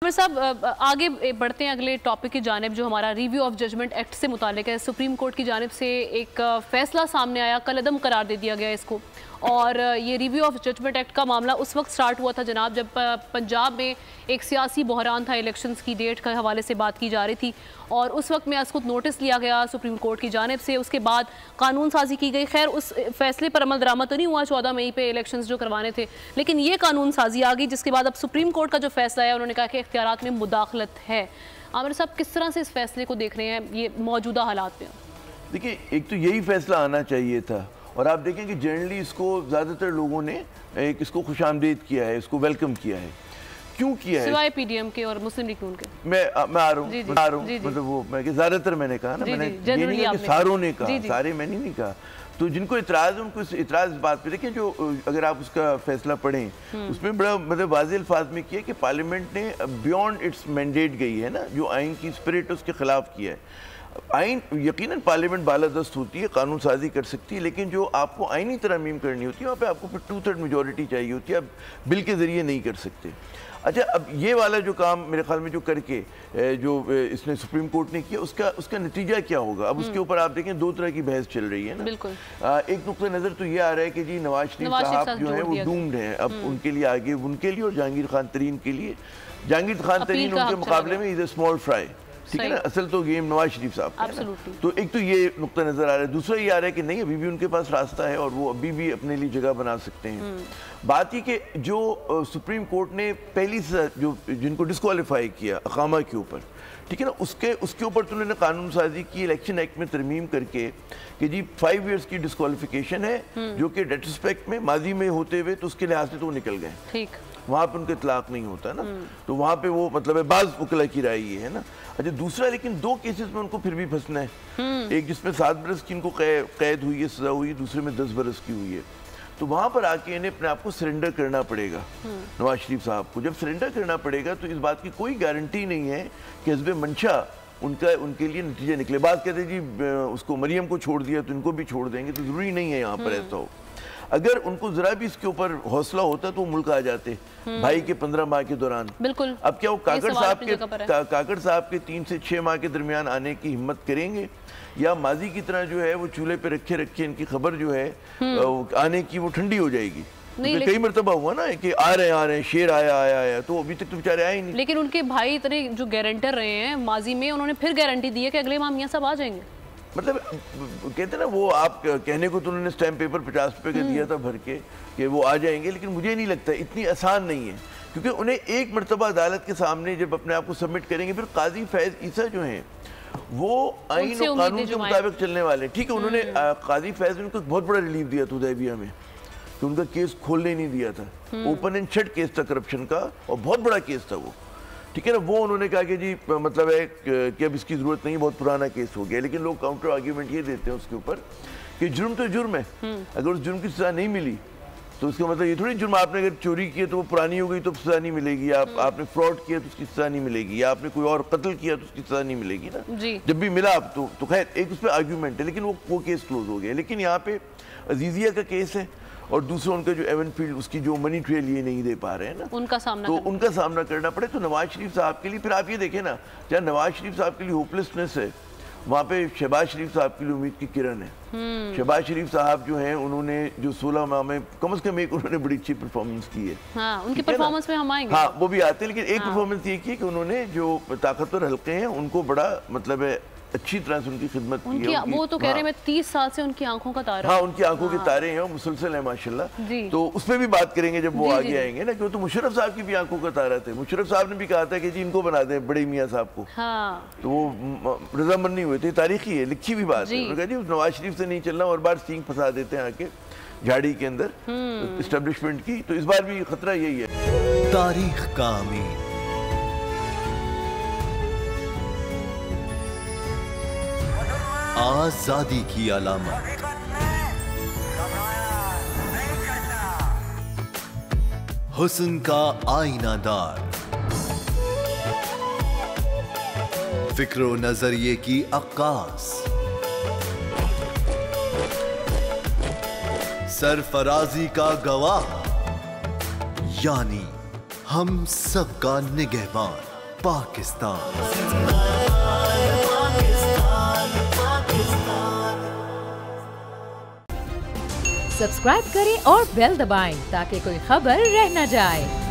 عامر صاحب آگے بڑھتے ہیں اگلے ٹاپک کی جانب جو ہمارا ریویو آف ججمنٹ ایکٹ سے متعلق ہے۔ سپریم کورٹ کی جانب سے ایک فیصلہ سامنے آیا، کل عدم قرار دے دیا گیا اس کو، اور یہ ریویو آف ججمنٹ ایکٹ کا معاملہ اس وقت سٹارٹ ہوا تھا جناب جب پنجاب میں ایک سیاسی بحران تھا، الیکشنز کی ڈیٹ کے حوالے سے بات کی جا رہی تھی، اور اس وقت میں خود نوٹس لیا گیا سپریم کورٹ کی جانب سے، اس کے بعد قانون سازی کی گئی۔ خیر اس فیصلے پر عمل درآمد تو نہیں ہوا 14 مئی پہ الیکشنز جو کروانے تھے، لیکن یہ قانون سازی آ گئی جس کے بعد اب سپریم کورٹ کا جو فیصلہ ہے انہوں نے کہا کہ اختیارات میں مداخلت ہے۔ عامر صاحب کس طرح سے اس فیصلے کو دیکھ رہے ہیں یہ موجودہ حالات میں؟ دیکھیں، ایک تو یہی فیصلہ آنا چاہیے تھا، اور آپ دیکھیں کہ جنرلی اس کو زیادہ تر لوگوں نے اس کو خوش آمدید کیا ہے، اس کو ویلکم کیا ہے۔ کیوں کیا ہے؟ سوائے پی ڈی ایم کے اور مسلم لیگ کے۔ میں آ رہا ہوں مطلب وہ میں کہ زیادہ تر میں نے کہا نا، میں نے یہ نہیں کہا کہ ساروں نے کہا، سارے میں نہیں کہا۔ تو جن کو اعتراض ہے ان کو اعتراض اس بات پہ دیکھیں، جو اگر آپ اس کا فیصلہ پڑھیں اس میں بڑا مطلب واضح الفاظ میں کیا کہ پارلیمنٹ نے بیونڈ اٹس مینڈیٹ گئی ہے نا، جو آئین کی اسپرٹ اس کے خلاف کیا ہے۔ آئین یقیناً پارلیمنٹ بالادست ہوتی ہے، قانون سازی کر سکتی ہے، لیکن جو آپ کو آئینی ترمیم کرنی ہوتی ہے وہاں پہ آپ کو پھر 2/3 میجورٹی چاہیے ہوتی ہے، آپ بل کے ذریعے نہیں کر سکتے۔ اچھا، اب یہ والا جو کام میرے خیال میں جو کر کے جو اس نے سپریم کورٹ نے کیا اس کا نتیجہ کیا ہوگا؟ اب اس کے اوپر آپ دیکھیں دو طرح کی بحث چل رہی ہے نا۔ بالکل، ایک نقطہ نظر تو یہ آ رہا ہے کہ جی نواز شریف صاحب جو ہیں وہ ڈومڈ ہیں، اب ان کے لیے آگے ان کے لیے اور جہانگیر خان ترین کے لیے، جہانگیر خان ترین ان کے مقابلے میں از اے اسمال فرائی، ٹھیک ہے نا، اصل تو گیم نواز شریف صاحب کا ہے نا۔ تو ایک تو یہ نقطہ نظر آ رہا ہے، دوسرا یہ آ رہا ہے کہ نہیں ابھی بھی ان کے پاس راستہ ہے اور وہ ابھی بھی اپنے لیے جگہ بنا سکتے ہیں۔ بات یہ کہ جو سپریم کورٹ نے پہلی جو جن کو ڈسکوالیفائی کیا اقامہ کے اوپر، ٹھیک ہے نا، اس کے اوپر تو انہوں نے قانون سازی کی الیکشن ایکٹ میں ترمیم کر کے کہ جی 5 ایئرز کی ڈسکوالیفیکیشن ہے، جو کہ ریٹروسپیکٹ میں ماضی میں ہوتے ہوئے تو اس کے لحاظ سے تو وہ نکل گئے، ٹھیک، وہاں پہ ان کا اطلاق نہیں ہوتا نا، تو وہاں پہ وہ مطلب ہے بعض وکلا کی رائے یہ ہے نا۔ اچھا، دوسرا لیکن 2 کیسز میں ان کو پھر بھی پھنسنا ہے، ایک جس میں 7 برس کی ان کو قید ہوئی ہے، سزا ہوئی ہے، دوسرے میں 10 برس کی ہوئی ہے، تو وہاں پر آ کے انہیں اپنے آپ کو سرنڈر کرنا پڑے گا نواز شریف صاحب کو۔ جب سرنڈر کرنا پڑے گا تو اس بات کی کوئی گارنٹی نہیں ہے کہ حزب منشا ان کے لیے نتیجہ نکلے۔ بعض کہتے ہیں جی اس کو مریم کو چھوڑ دیا تو ان کو بھی چھوڑ دیں گے، تو ضروری نہیں ہے یہاں پر ایسا ہو۔ اگر ان کو ذرا بھی اس کے اوپر حوصلہ ہوتا تو وہ ملک آ جاتے بھائی کے 15 ماہ کے دوران۔ بالکل، اب کیا وہ کاکڑ صاحب کے 3 سے 6 ماہ کے درمیان آنے کی ہمت کریں گے، یا ماضی کی طرح جو ہے وہ چولہے پہ رکھے ان کی خبر جو ہے آنے کی وہ ٹھنڈی ہو جائے گی؟ کئی مرتبہ ہوا نا کہ آ رہے ہیں شیر آیا تو ابھی تک تو بیچارے آئے ہی نہیں۔ لیکن ان کے بھائی اتنے جو گارنٹر رہے ہیں ماضی میں، انہوں نے پھر گارنٹی دی ہے کہ اگلے ماہ میاں صاحب آ جائیں گے۔ مطلب کہتے ہیں نا وہ آپ کہنے کو تو انہوں نے اسٹیمپ پیپر 50 روپے کا دیا تھا بھر کے کہ وہ آ جائیں گے، لیکن مجھے نہیں لگتا اتنی آسان نہیں ہے، کیونکہ انہیں ایک مرتبہ عدالت کے سامنے جب اپنے آپ کو سبمٹ کریں گے، پھر قاضی فیض عیسیٰ جو ہیں وہ آئین اور قانون کے مطابق چلنے والے ہیں، ٹھیک ہے۔ انہوں نے قاضی فیض نے ان کو بہت بڑا ریلیف دیا تھا حدیبیہ میں، کہ ان کا کیس کھولنے نہیں دیا تھا، اوپن اینڈ شٹ کیس تھا کرپشن کا، اور بہت بڑا کیس تھا وہ، ٹھیک ہے نا۔ وہ انہوں نے کہا کہ جی مطلب ہے کہ اب اس کی ضرورت نہیں، بہت پرانا کیس ہو گیا، لیکن لوگ کاؤنٹر آرگیومنٹ یہ دیتے ہیں اس کے اوپر کہ جرم تو جرم ہے، اگر اس جرم کی سزا نہیں ملی تو اس کا مطلب یہ تھوڑی جرم آپ نے اگر چوری کی تو وہ پرانی ہو گئی تو سزا نہیں ملے گی، آپ نے فراڈ کیا تو اس کی سزا نہیں ملے گی، یا آپ نے کوئی اور قتل کیا تو اس کی سزا نہیں ملے گی نا، جب بھی ملا آپ تو خیر ایک اس پہ آرگیومنٹ ہے، لیکن وہ کیس کلوز ہو گیا۔ لیکن یہاں پہ عزیزیہ کا کیس ہے، اور دوسرا ان کا جو ایون فیلڈ اس کی جو منی ٹریل یہ نہیں دے پا رہے ہیں نا، تو ان کا سامنا کرنا پڑے۔ تو نواز شریف صاحب کے لیے پھر آپ یہ دیکھیں نا، جہاں نواز شریف صاحب کے لیے ہوپلیسنس ہے وہاں پہ شہباز شریف صاحب کے لیے امید کی کرن ہے۔ شہباز شریف صاحب جو ہیں انہوں نے جو 16 ماہ میں کم از کم ایک انہوں نے بڑی اچھی پرفارمنس کی ہے، ان کی پرفارمنس میں ہم آئیں گے، ہاں وہ بھی آتے ہیں، لیکن ایک پرفارمنس یہ کی ہے کہ انہوں نے جو طاقتور حلقے ہیں ان کو بڑا مطلب ہے اچھی طرح سے ان کی خدمت کی ہے۔ وہ تو کہہ رہے ہیں میں 30 سال سے ان کی آنکھوں کا تارہ، ہاں ان کی آنکھوں کے تارے ہیں اور مسلسل ہیں ماشاءاللہ، تو اس پہ بھی بات کریں گے جب وہ آگے آئیں گے نا، کہ وہ تو مشرف صاحب کی بھی آنکھوں کا تارہ تھے۔ مشرف صاحب نے بھی کہا تھا کہ جی ان کو بنا دیں بڑے میاں صاحب کو، تو وہ رضامند نہیں ہوئے تھے، تاریخی ہے، لکھی بھی بات ہے۔ انہوں نے کہا جی نواز شریف سے نہیں چلنا، اور بار سینگ پھنسا دیتے ہیں آ کے جھاڑی کے اندر اسٹیبلشمنٹ کی، تو اس بار بھی خطرہ یہی ہے۔ تاریخ کا امین، آزادی کی علامت، حسن کا آئینہ دار، فکر و نظریے کی عکاس، سرفرازی کا گواہ، یعنی ہم سب کا نگہبان۔ پاکستان. سبسکرائب کریں اور بیل دبائیں تاکہ کوئی خبر رہ نہ جائے.